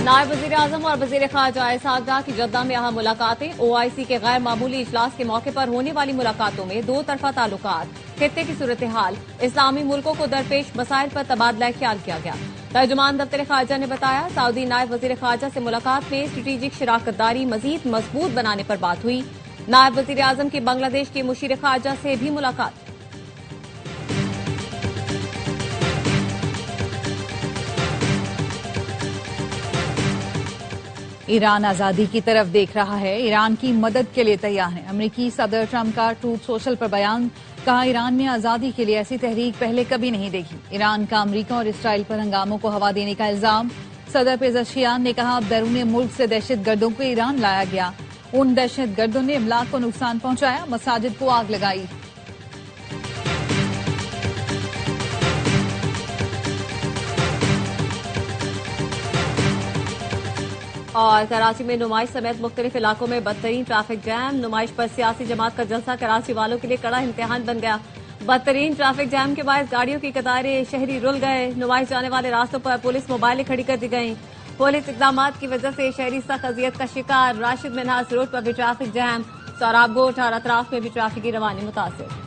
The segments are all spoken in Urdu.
نائب وزیر اعظم اور وزیر خارجہ اسحاق کی جدہ میں اہم ملاقاتیں OIC کے غیر معمولی اجلاس کے موقع پر ہونے والی ملاقاتوں میں دو طرفہ تعلقات، خطے کی صورتحال، اسلامی ملکوں کو درپیش مسائل پر تبادلہ خیال کیا گیا۔ ترجمان دفتر خارجہ نے بتایا، سعودی نائب وزیر خارجہ سے ملاقات میں اسٹریٹجک شراکت داری مزید مضبوط بنانے پر بات ہوئی۔ نائب وزیر اعظم کی بنگلہ دیش کے مشیر خارجہ سے بھی ملاقات۔ ایران آزادی کی طرف دیکھ رہا ہے، ایران کی مدد کے لیے تیار ہے۔ امریکی صدر ٹرمپ کا ٹروتھ سوشل پر بیان، کہا ایران میں آزادی کے لیے ایسی تحریک پہلے کبھی نہیں دیکھی۔ ایران کا امریکہ اور اسرائیل پر ہنگاموں کو ہوا دینے کا الزام، صدر پیزشکیان نے کہا اب بیرون ملک سے دہشت گردوں کو ایران لایا گیا، ان دہشت گردوں نے املاک کو نقصان پہنچایا، مساجد کو آگ لگائی۔ اور کراچی میں نمائش سمیت مختلف علاقوں میں بدترین ٹریفک جام، نمائش پر سیاسی جماعت کا جلسہ کراچی والوں کے لیے کڑا امتحان بن گیا۔ بدترین ٹریفک جام کے باعث گاڑیوں کی قطاریں، شہری رل گئے، نمائش جانے والے راستوں پر پولیس موبائلیں کھڑی کر دی گئیں۔ پولیس اقدامات کی وجہ سے شہری سخت اذیت کا شکار، راشد منہاس روڈ پر بھی ٹریفک جام، سوراب گوٹھ اور اطراف میں بھی ٹریفک کی روانی متاثر۔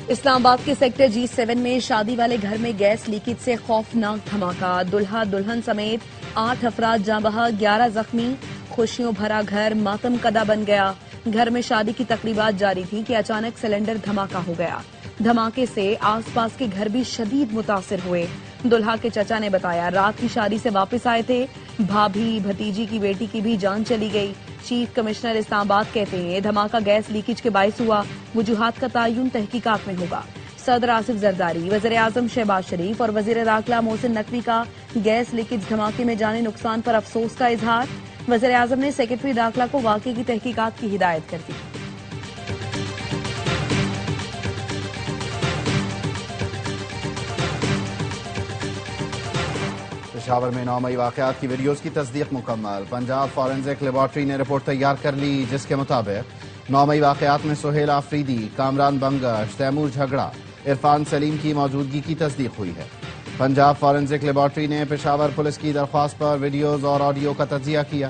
اسلام آباد کے سیکٹر G7 میں شادی والے گھر میں گیس لیکیج سے خوفناک دھماکہ، دلہا دلہن سمیت 8 افراد جاں بحق، 11 زخمی، خوشیوں بھرا گھر ماتم کدہ بن گیا۔ گھر میں شادی کی تقریبات جاری تھیں کہ اچانک سلنڈر دھماکہ ہو گیا۔ دھماکے سے آس پاس کے گھر بھی شدید متاثر ہوئے۔ دلہا کے چچا نے بتایا، رات کی شادی سے واپس آئے تھے، بھابھی بھتیجی کی بیٹی کی بھی جان چلی گئی۔ چیف کمشنر اسلام آباد کہتے ہیں دھماکہ گیس لیکیج کے باعث ہوا، وجوہات کا تعین تحقیقات میں ہوگا۔ صدر آصف زرداری، وزیر اعظم شہباز شریف اور وزیر داخلہ محسن نقوی کا گیس لیکیج دھماکے میں جانی نقصان پر افسوس کا اظہار۔ وزیر اعظم نے سیکرٹری داخلہ کو واقعے کی تحقیقات کی ہدایت کر دی۔ پشاور میں 9 مئی واقعات کی ویڈیوز کی تصدیق مکمل، پنجاب فورنزک لیبارٹری نے رپورٹ تیار کر لی، جس کے مطابق 9 مئی واقعات میں سہیل آفریدی، کامران بنگش، تیمور جھگڑا، عرفان سلیم کی موجودگی کی تصدیق ہوئی ہے۔ پنجاب فورنزک لیبارٹری نے پشاور پولیس کی درخواست پر ویڈیوز اور آڈیو کا تجزیہ کیا۔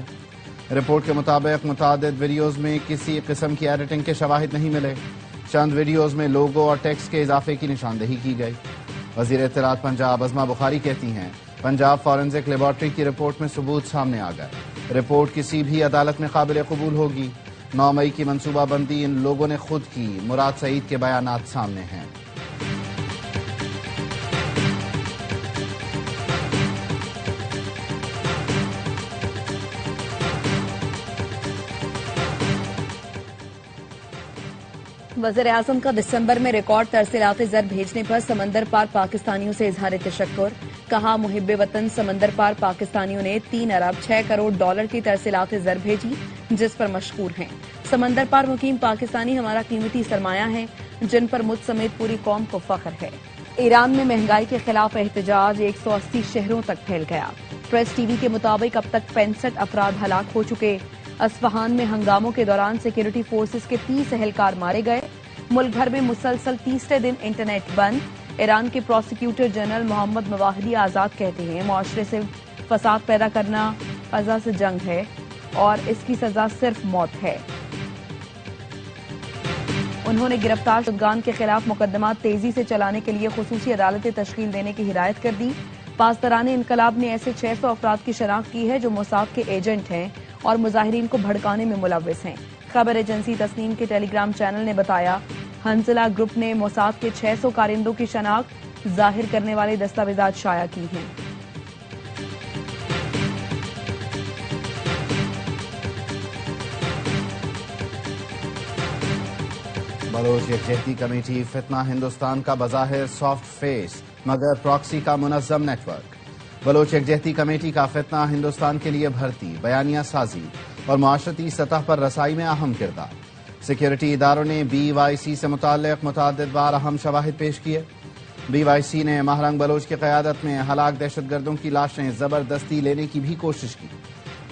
رپورٹ کے مطابق متعدد ویڈیوز میں کسی قسم کی ایڈیٹنگ کے شواہد نہیں ملے، چند ویڈیوز میں لوگو اور ٹیکسٹ کے اضافے کی نشاندہی کی گئی۔ وزیر اطلاعات پنجاب عظمہ بخاری کہتی ہیں پنجاب فورنزک لیبارٹری کی رپورٹ میں ثبوت سامنے آ گئے، رپورٹ کسی بھی عدالت میں قابل قبول ہوگی۔ 9 مئی کی منصوبہ بندی ان لوگوں نے خود کی، مراد سعید کے بیانات سامنے ہیں۔ وزیر اعظم کا دسمبر میں ریکارڈ ترسیلات زر بھیجنے پر سمندر پار پاکستانیوں سے اظہار تشکر، کہا محب وطن سمندر پار پاکستانیوں نے 3 ارب 6 کروڑ ڈالر کی ترسیلات زر بھیجی، جس پر مشکور ہیں۔ سمندر پار مقیم پاکستانی ہمارا قیمتی سرمایہ ہیں، جن پر مجھ سمیت پوری قوم کو فخر ہے۔ ایران میں مہنگائی کے خلاف احتجاج 180 شہروں تک پھیل گیا۔ پریس ٹی وی کے مطابق اب تک 65 افراد ہلاک ہو چکے۔ اصفہان میں ہنگاموں کے دوران سیکورٹی فورسز کے 30 اہلکار مارے گئے۔ ملک بھر میں مسلسل تیسرے دن انٹرنیٹ بند۔ ایران کے پروسیکیوٹر جنرل محمد مواہدی آزاد کہتے ہیں معاشرے سے فساد پیدا کرنا قضا سے جنگ ہے اور اس کی سزا صرف موت ہے۔ انہوں نے گرفتار شدگان کے خلاف مقدمات تیزی سے چلانے کے لیے خصوصی عدالتیں تشکیل دینے کی ہدایت کر دی۔ پاسداران انقلاب نے ایسے 600 افراد کی شناخت کی ہے جو موساد کے ایجنٹ ہیں اور مظاہرین کو بھڑکانے میں ملوث ہیں۔ خبر ایجنسی تسنیم کے ٹیلی گرام چینل نے بتایا ہنزلہ گروپ نے موساد کے 600 کارندوں کی شناخت ظاہر کرنے والے دستاویزات شائع کی ہیں۔ بلوچ یکجہتی کمیٹی فتنہ ہندوستان کا بظاہر سافٹ فیس مگر پراکسی کا منظم نیٹ ورک۔ بلوچ یکجہتی کمیٹی کا فتنہ ہندوستان کے لیے بھرتی، بیانیہ سازی اور معاشرتی سطح پر رسائی میں اہم کردار۔ سیکیورٹی اداروں نے BYC سے متعلق متعدد بار اہم شواہد پیش کیے۔ BYC نے ماہرنگ بلوچ کی قیادت میں ہلاک دہشت گردوں کی لاشیں زبردستی لینے کی بھی کوشش کی۔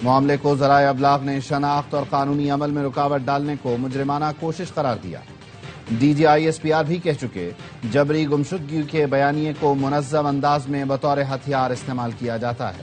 معاملے کو ذرائع ابلاغ نے شناخت اور قانونی عمل میں رکاوٹ ڈالنے کو مجرمانہ کوشش قرار دیا۔ DGISPR بھی کہہ چکے جبری گمشدگی کے بیانیے کو منظم انداز میں بطور ہتھیار استعمال کیا جاتا ہے۔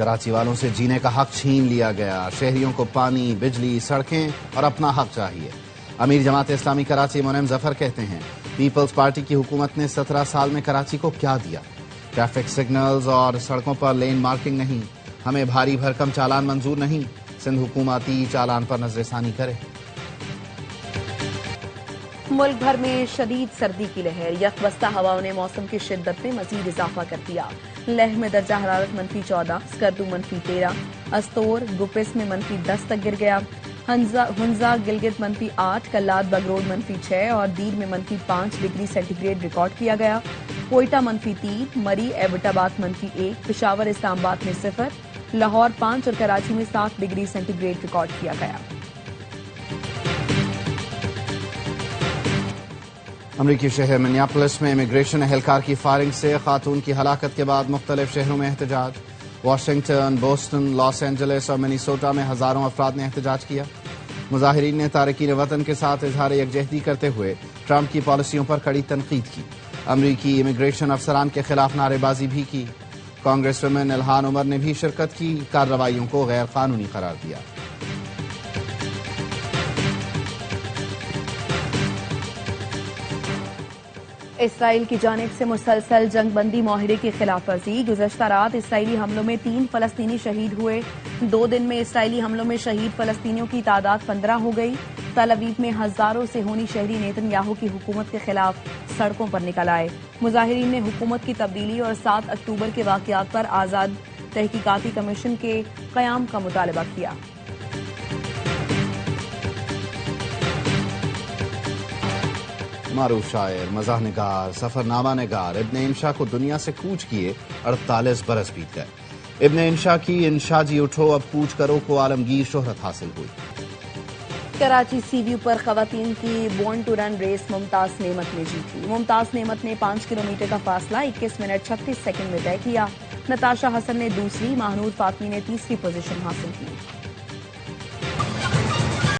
کراچی والوں سے جینے کا حق چھین لیا گیا، شہریوں کو پانی، بجلی، سڑکیں اور اپنا حق چاہیے۔ امیر جماعت اسلامی کراچی منعم ظفر کہتے ہیں پیپلز پارٹی کی حکومت نے 17 سال میں کراچی کو کیا دیا؟ ٹریفک سگنلز اور سڑکوں پر لین مارکنگ نہیں، ہمیں بھاری بھرکم چالان منظور نہیں، سندھ حکومتی چالان پر نظر ثانی کرے۔ ملک بھر میں شدید سردی کی لہر، یکبستہ ہواؤں نے موسم کی شدت میں مزید اضافہ کر دیا۔ لیہ میں درجہ حرارت -14، اسکردو -13، استور گپس میں -10 تک گر گیا۔ ہنزا گلگت -8، کلات بگروڈ -6 اور دیر میں -5 ڈگری سینٹی گریڈ ریکارڈ کیا گیا۔ کوئٹہ -3، مری ایبٹ آباد -1، پشاور اسلام آباد میں 0، لاہور 5 اور کراچی میں 7 ڈگری سینٹی گریڈ ریکارڈ کیا گیا۔ امریکی شہر منیاپولس میں امیگریشن اہلکار کی فائرنگ سے خاتون کی ہلاکت کے بعد مختلف شہروں میں احتجاج۔ واشنگٹن، بوسٹن، لاس اینجلس اور منیسوٹا میں ہزاروں افراد نے احتجاج کیا۔ مظاہرین نے تارکین وطن کے ساتھ اظہار یکجہتی کرتے ہوئے ٹرمپ کی پالیسیوں پر کڑی تنقید کی۔ امریکی امیگریشن افسران کے خلاف نعرے بازی بھی کی۔ کانگریس ویمن الہان عمر نے بھی شرکت کی، کارروائیوں کو غیر قانونی قرار دیا۔ اسرائیل کی جانب سے مسلسل جنگ بندی معاہدے کی خلاف ورزی۔ گزشتہ رات اسرائیلی حملوں میں 3 فلسطینی شہید ہوئے۔ 2 دن میں اسرائیلی حملوں میں شہید فلسطینیوں کی تعداد 15 ہو گئی۔ تل ابیب میں ہزاروں صہیونی شہری نیتن یاہو کی حکومت کے خلاف سڑکوں پر نکل آئے۔ مظاہرین نے حکومت کی تبدیلی اور 7 اکتوبر کے واقعات پر آزاد تحقیقاتی کمیشن کے قیام کا مطالبہ کیا۔ معروف شاعر، مزاح نگار، سفر نامہ نگار ابن انشا کو دنیا سے کوچ کیے 48 برس بیت گئے۔ ابن انشا کی انشا جی اٹھو اب کوچ کرو کو عالمگیر شہرت حاصل ہوئی۔ کراچی سی ویو پر خواتین کی بورن ٹو رن ریس ممتاز نعمت نے جیتی۔ ممتاز نعمت نے 5 کلومیٹر کا فاصلہ 21 منٹ 36 سیکنڈ میں طے کیا۔ نتاشا حسن نے دوسری، ماہنور فاطمی نے تیسری پوزیشن حاصل کی۔